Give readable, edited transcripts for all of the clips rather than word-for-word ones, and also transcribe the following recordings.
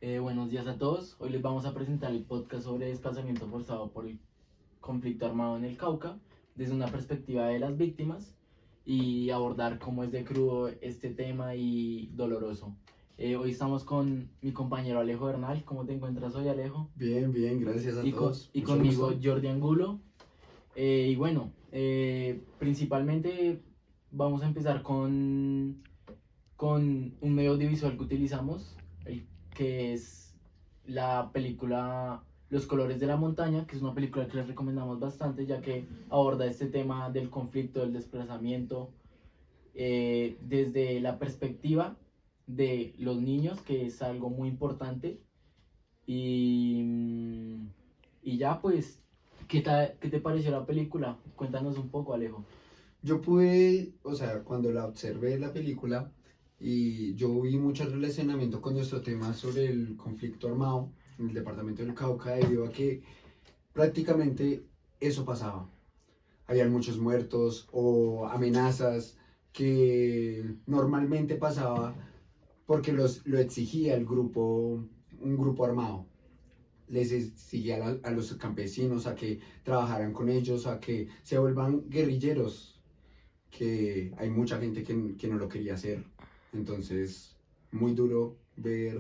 Buenos días a todos. Hoy les vamos a presentar el podcast sobre desplazamiento forzado por el conflicto armado en el Cauca, desde una perspectiva de las víctimas y abordar cómo es de crudo este tema y doloroso. Hoy estamos con mi compañero Alejo Bernal. ¿Cómo te encuentras hoy, Alejo? Bien, bien, gracias a todos. Y Mucho conmigo gusto. Jordi Angulo. Principalmente vamos a empezar con un medio audiovisual que utilizamos, que es la película Los colores de la montaña, que es una película que les recomendamos bastante, ya que aborda este tema del conflicto, del desplazamiento, desde la perspectiva de los niños, que es algo muy importante. Y, y ya, pues, ¿qué te pareció la película? Cuéntanos un poco, Alejo. Yo pude, cuando la observé la película y yo vi mucho relacionamiento con nuestro tema sobre el conflicto armado en el departamento del Cauca debido a que prácticamente eso pasaba. Habían muchos muertos o amenazas que normalmente pasaba porque lo exigía un grupo armado. Les exigía a los campesinos a que trabajaran con ellos, a que se vuelvan guerrilleros, que hay mucha gente que no lo quería hacer. Entonces, muy duro ver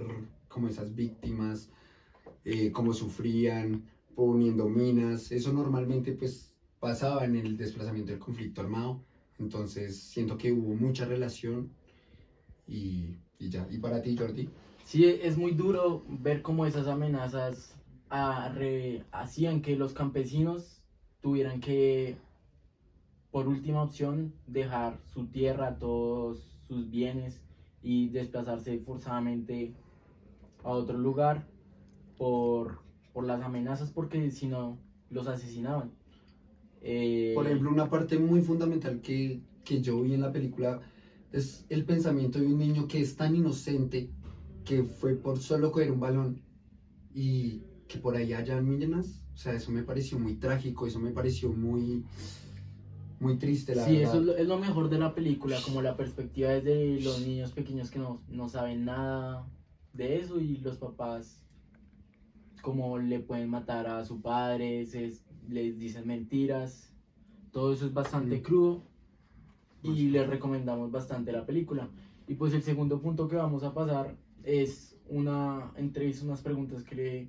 cómo esas víctimas, cómo sufrían, poniendo minas. Eso normalmente pues pasaba en el desplazamiento del conflicto armado. Entonces, siento que hubo mucha relación y ya. ¿Y para ti, Jordi? Sí, es muy duro ver cómo esas amenazas hacían que los campesinos tuvieran que, por última opción, dejar su tierra, todos sus bienes y desplazarse forzadamente a otro lugar por, por las amenazas, porque si no los asesinaban. Por Eh, ejemplo, una parte muy fundamental que yo vi en la película es el pensamiento de un niño que es tan inocente que fue por solo coger un balón y que por ahí haya millones. O sea, eso me pareció muy trágico, eso me pareció muy triste, la sí, eso verdad. es lo mejor de la película, como la perspectiva es de los niños pequeños que no saben nada de eso y los papás como le pueden matar a su padre, les dicen mentiras, todo eso es bastante Mm, crudo y les bastante. recomendamos bastante la película. Y pues el segundo punto que vamos a pasar es una entrevista, unas preguntas que le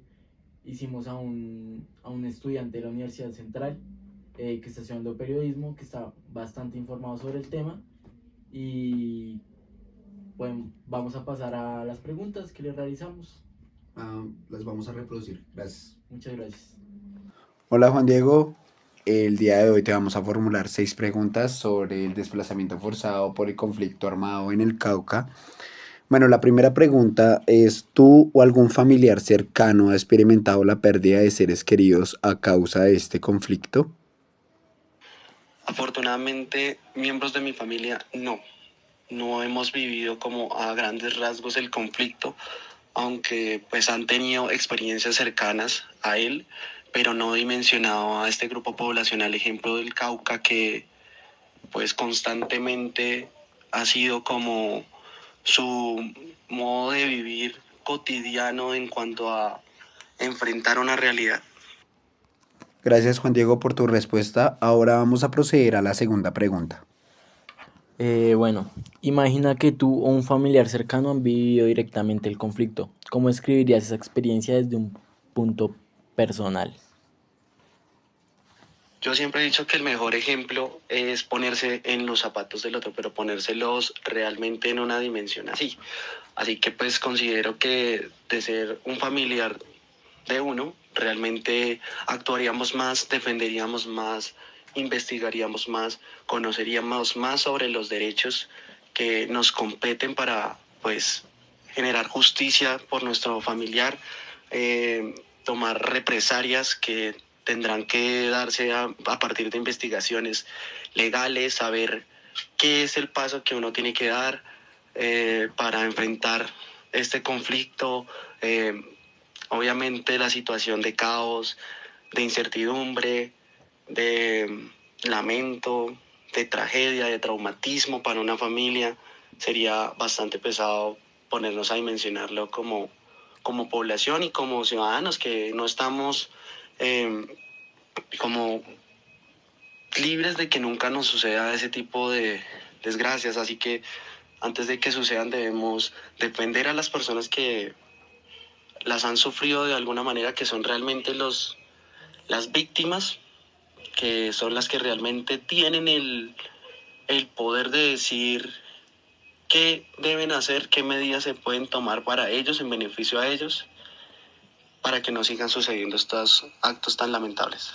hicimos a un estudiante de la Universidad Central que está estudiando periodismo, que está bastante informado sobre el tema. Y bueno, vamos a pasar a las preguntas que le realizamos. Las vamos a reproducir. Gracias. Muchas gracias. Hola Juan Diego, el día de hoy te vamos a formular 6 preguntas sobre el desplazamiento forzado por el conflicto armado en el Cauca. Bueno, la primera pregunta es, ¿tú o algún familiar cercano ha experimentado la pérdida de seres queridos a causa de este conflicto? Afortunadamente, miembros de mi familia no hemos vivido como a grandes rasgos el conflicto, aunque pues han tenido experiencias cercanas a él, pero no dimensionado a este grupo poblacional ejemplo del Cauca que pues constantemente ha sido como su modo de vivir cotidiano en cuanto a enfrentar una realidad. Gracias Juan Diego por tu respuesta. Ahora vamos a proceder a la segunda pregunta. Bueno, imagina que tú o un familiar cercano han vivido directamente el conflicto. ¿Cómo escribirías esa experiencia desde un punto personal? Yo siempre he dicho que el mejor ejemplo es ponerse en los zapatos del otro, pero ponérselos realmente en una dimensión así. Así que pues considero que de ser un familiar de uno, realmente actuaríamos más, defenderíamos más, investigaríamos más, conoceríamos más sobre los derechos que nos competen para pues generar justicia por nuestro familiar, tomar represalias que tendrán que darse a partir de investigaciones legales, saber qué es el paso que uno tiene que dar para enfrentar este conflicto. Obviamente la situación de caos, de incertidumbre, de lamento, de tragedia, de traumatismo para una familia, sería bastante pesado ponernos a dimensionarlo como como población y como ciudadanos que no estamos como libres de que nunca nos suceda ese tipo de desgracias. Así que antes de que sucedan debemos defender a las personas que las han sufrido de alguna manera, que son realmente las víctimas, que son las que realmente tienen el poder de decir qué deben hacer, qué medidas se pueden tomar para ellos, en beneficio a ellos, para que no sigan sucediendo estos actos tan lamentables.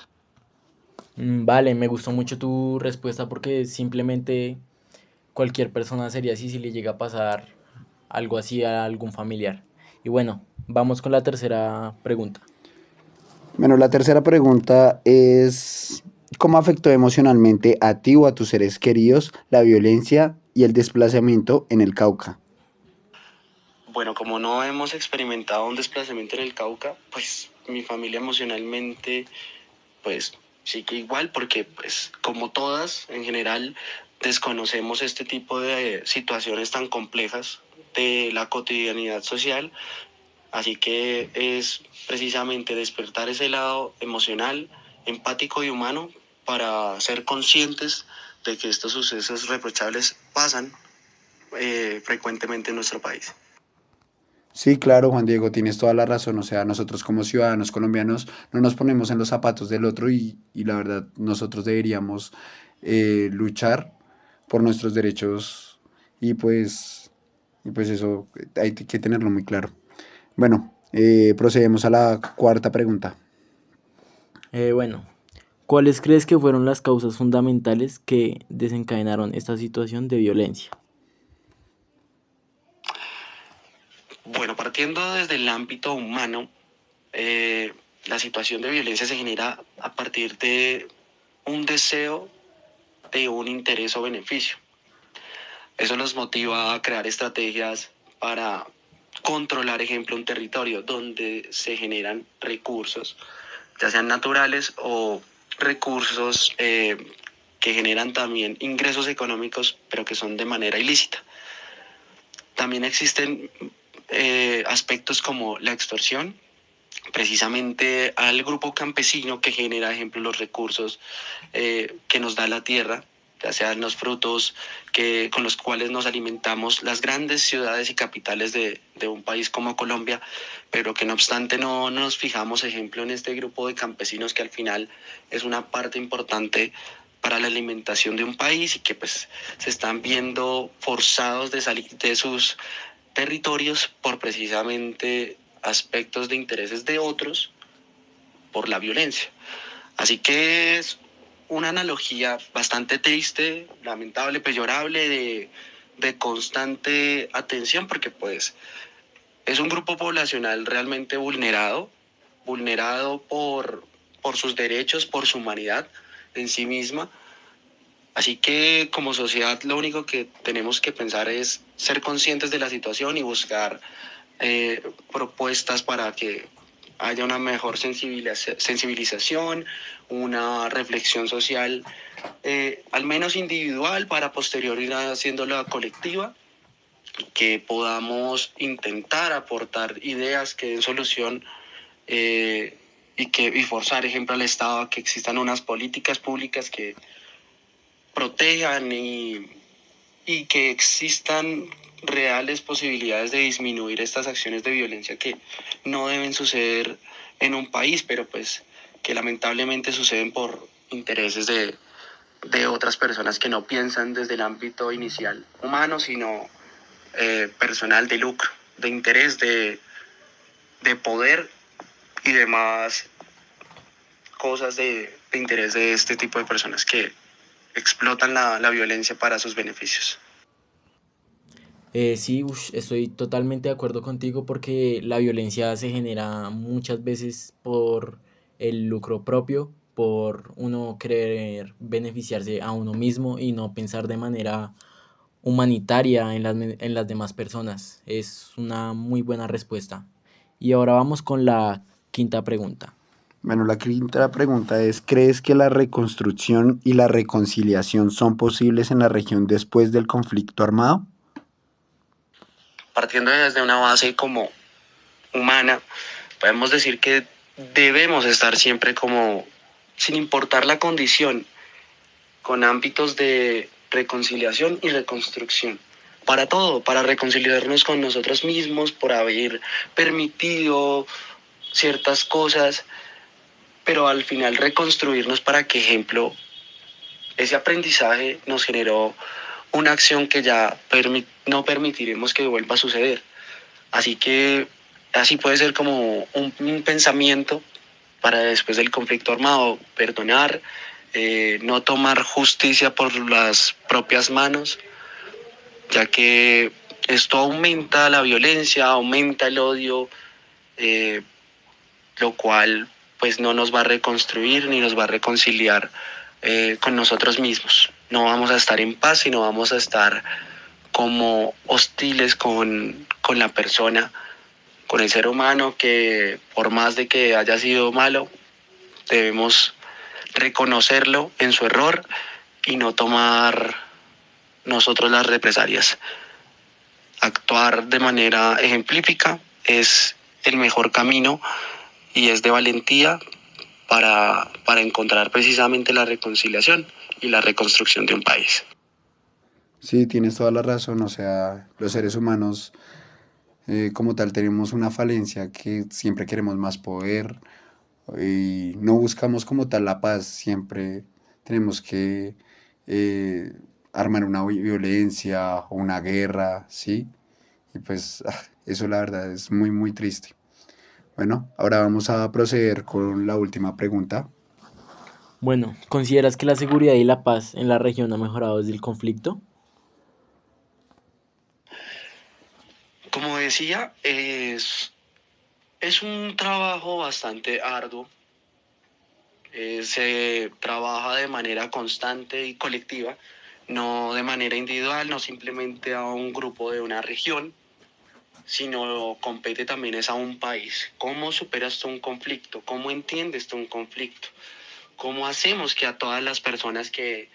Vale, me gustó mucho tu respuesta porque simplemente cualquier persona sería así si le llega a pasar algo así a algún familiar. Y bueno, vamos con la tercera pregunta. Bueno, la tercera pregunta es, ¿cómo afectó emocionalmente a ti o a tus seres queridos la violencia y el desplazamiento en el Cauca? Bueno, como no hemos experimentado un desplazamiento en el Cauca, pues mi familia emocionalmente, pues sí que igual, porque pues como todas, en general, desconocemos este tipo de situaciones tan complejas de la cotidianidad social. Así que es precisamente despertar ese lado emocional, empático y humano para ser conscientes de que estos sucesos reprochables pasan frecuentemente en nuestro país. Sí, claro, Juan Diego, tienes toda la razón. O sea, nosotros como ciudadanos colombianos no nos ponemos en los zapatos del otro y la verdad nosotros deberíamos luchar por nuestros derechos y pues, y pues eso hay que tenerlo muy claro. Bueno, procedemos a la cuarta pregunta. Bueno, ¿cuáles crees que fueron las causas fundamentales que desencadenaron esta situación de violencia? Bueno, partiendo desde el ámbito humano, eh, la situación de violencia se genera a partir de un deseo de un interés o beneficio. Eso los motiva a crear estrategias para controlar, ejemplo, un territorio donde se generan recursos, ya sean naturales o recursos que generan también ingresos económicos, pero que son de manera ilícita. También existen aspectos como la extorsión, precisamente al grupo campesino que genera, ejemplo, los recursos que nos da la tierra, ya sean los frutos con los cuales nos alimentamos las grandes ciudades y capitales de un país como Colombia, pero que no obstante no nos fijamos, ejemplo, en este grupo de campesinos que al final es una parte importante para la alimentación de un país y que pues se están viendo forzados de salir de sus territorios por precisamente aspectos de intereses de otros por la violencia. Así que es una analogía bastante triste, lamentable, peyorable, de constante atención, porque pues es un grupo poblacional realmente vulnerado por sus derechos, por su humanidad en sí misma. Así que como sociedad lo único que tenemos que pensar es ser conscientes de la situación y buscar propuestas para que haya una mejor sensibilización, una reflexión social, al menos individual, para posterior ir haciéndola colectiva, que podamos intentar aportar ideas que den solución y forzar, ejemplo, al Estado a que existan unas políticas públicas que protejan y que existan reales posibilidades de disminuir estas acciones de violencia que no deben suceder en un país, pero pues que lamentablemente suceden por intereses de otras personas que no piensan desde el ámbito inicial humano, sino personal, de lucro, de interés, de poder y demás cosas de interés de este tipo de personas que explotan la violencia para sus beneficios. Sí, estoy totalmente de acuerdo contigo porque la violencia se genera muchas veces por el lucro propio, por uno querer beneficiarse a uno mismo y no pensar de manera humanitaria en las demás personas. Es una muy buena respuesta. Y ahora vamos con la quinta pregunta. Bueno, la quinta pregunta es, ¿crees que la reconstrucción y la reconciliación son posibles en la región después del conflicto armado? Partiendo desde una base como humana, podemos decir que debemos estar siempre como, sin importar la condición, con ámbitos de reconciliación y reconstrucción. Para todo, para reconciliarnos con nosotros mismos, por haber permitido ciertas cosas, pero al final reconstruirnos para que, ejemplo, ese aprendizaje nos generó una acción que ya no permitiremos que vuelva a suceder. Así que así puede ser como un pensamiento para después del conflicto armado, perdonar, no tomar justicia por las propias manos, ya que esto aumenta la violencia, aumenta el odio, eh, lo cual pues no nos va a reconstruir ni nos va a reconciliar con nosotros mismos. No vamos a estar en paz, sino vamos a estar como hostiles con la persona, con el ser humano, que por más de que haya sido malo, debemos reconocerlo en su error y no tomar nosotros las represalias. Actuar de manera ejemplífica es el mejor camino y es de valentía para encontrar precisamente la reconciliación y la reconstrucción de un país. Sí, tienes toda la razón, o sea, los seres humanos como tal tenemos una falencia que siempre queremos más poder y no buscamos como tal la paz, siempre tenemos que eh, armar una violencia o una guerra, ¿sí? Y pues eso la verdad es muy, muy triste. Bueno, ahora vamos a proceder con la última pregunta. Bueno, ¿consideras que la seguridad y la paz en la región ha mejorado desde el conflicto? Como decía, es un trabajo bastante arduo. Se trabaja de manera constante y colectiva, no de manera individual, no simplemente a un grupo de una región, sino compete también es a un país. ¿Cómo superas tú un conflicto? ¿Cómo entiendes tú un conflicto? ¿Cómo hacemos que a todas las personas que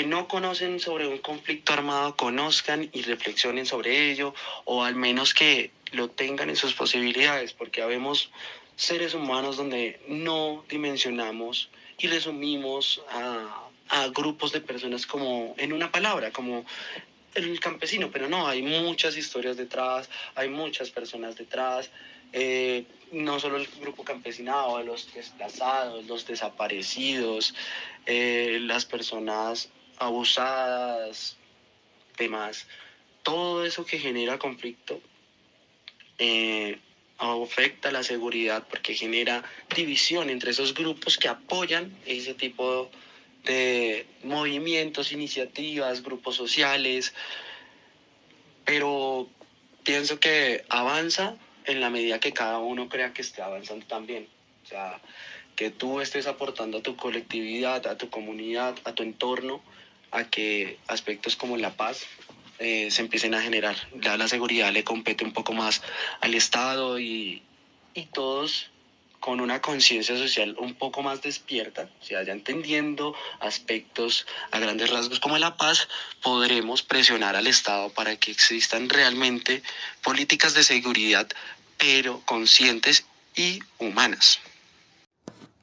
no conocen sobre un conflicto armado conozcan y reflexionen sobre ello, o al menos que lo tengan en sus posibilidades? Porque habemos seres humanos donde no dimensionamos y resumimos a grupos de personas como en una palabra, como el campesino, pero no, hay muchas historias detrás, hay muchas personas detrás, no solo el grupo campesinado, los desplazados, los desaparecidos, las personas abusadas, demás, todo eso que genera conflicto eh, afecta la seguridad porque genera división entre esos grupos que apoyan ese tipo de movimientos, iniciativas, grupos sociales, pero pienso que avanza en la medida que cada uno crea que esté avanzando también. O sea, que tú estés aportando a tu colectividad, a tu comunidad, a tu entorno, a que aspectos como la paz se empiecen a generar. Ya la seguridad le compete un poco más al Estado y todos con una conciencia social un poco más despierta, o sea, ya entendiendo aspectos a grandes rasgos como la paz, podremos presionar al Estado para que existan realmente políticas de seguridad, pero conscientes y humanas.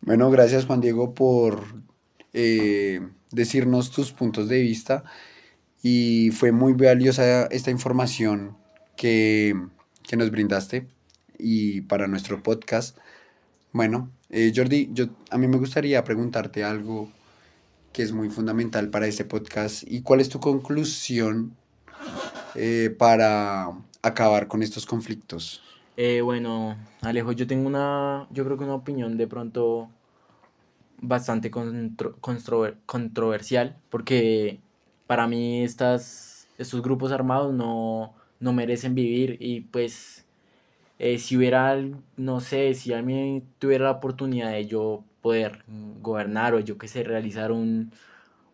Bueno, gracias Juan Diego por decirnos tus puntos de vista y fue muy valiosa esta información que, que nos brindaste y para nuestro podcast. Bueno, Jordi, a mí me gustaría preguntarte algo que es muy fundamental para este podcast y cuál es tu conclusión para acabar con estos conflictos. Bueno, Alejo, yo creo que una opinión de pronto bastante controversial, porque para mí estos grupos armados no merecen vivir y pues si hubiera, no sé, si a mí tuviera la oportunidad de yo poder gobernar o yo que sé, realizar un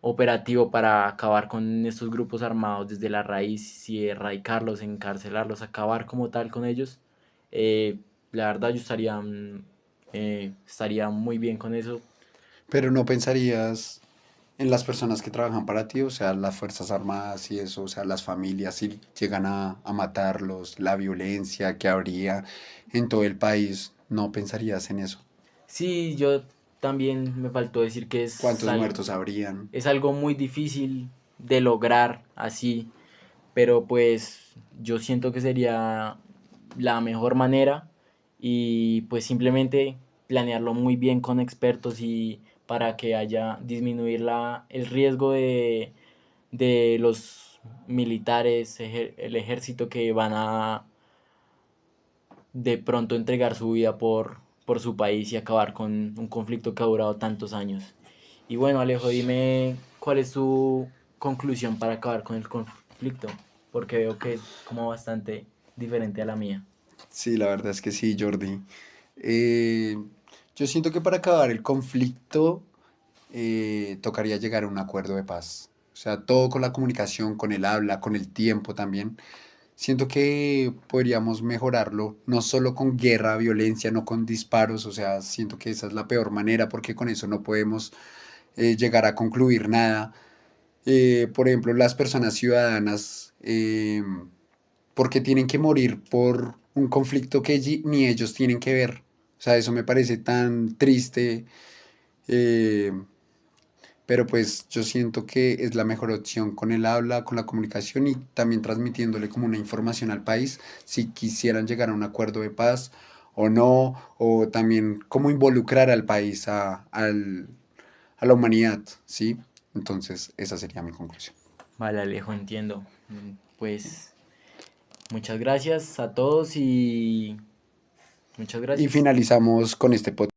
operativo para acabar con estos grupos armados desde la raíz y erradicarlos, encarcelarlos, acabar como tal con ellos, eh, la verdad yo estaría muy bien con eso. Pero no pensarías en las personas que trabajan para ti, o sea, las Fuerzas Armadas y eso, o sea, las familias, si llegan a matarlos, la violencia que habría en todo el país, ¿no pensarías en eso? Sí, yo también me faltó decir que ¿Cuántos muertos habrían? es algo muy difícil de lograr así, pero pues yo siento que sería la mejor manera y pues simplemente planearlo muy bien con expertos y para que haya disminuir el riesgo de los militares, el ejército que van a de pronto entregar su vida por su país y acabar con un conflicto que ha durado tantos años. Y bueno, Alejo, dime cuál es tu conclusión para acabar con el conflicto, porque veo que es como bastante diferente a la mía. Sí, la verdad es que sí, Jordi. Eh, yo siento que para acabar el conflicto tocaría llegar a un acuerdo de paz. O sea, todo con la comunicación, con el habla, con el tiempo también. Siento que podríamos mejorarlo, no solo con guerra, violencia, no con disparos, o sea, siento que esa es la peor manera porque con eso no podemos llegar a concluir nada. Por ejemplo, las personas ciudadanas, porque tienen que morir por un conflicto que ni ellos tienen que ver. O sea, eso me parece tan triste. eh, pero pues yo siento que es la mejor opción con el habla, con la comunicación y también transmitiéndole como una información al país si quisieran llegar a un acuerdo de paz o no, o también cómo involucrar al país a la humanidad, ¿sí? Entonces, esa sería mi conclusión. Vale, Alejo, entiendo. Pues muchas gracias a todos y muchas Y gracias. finalizamos con este podcast.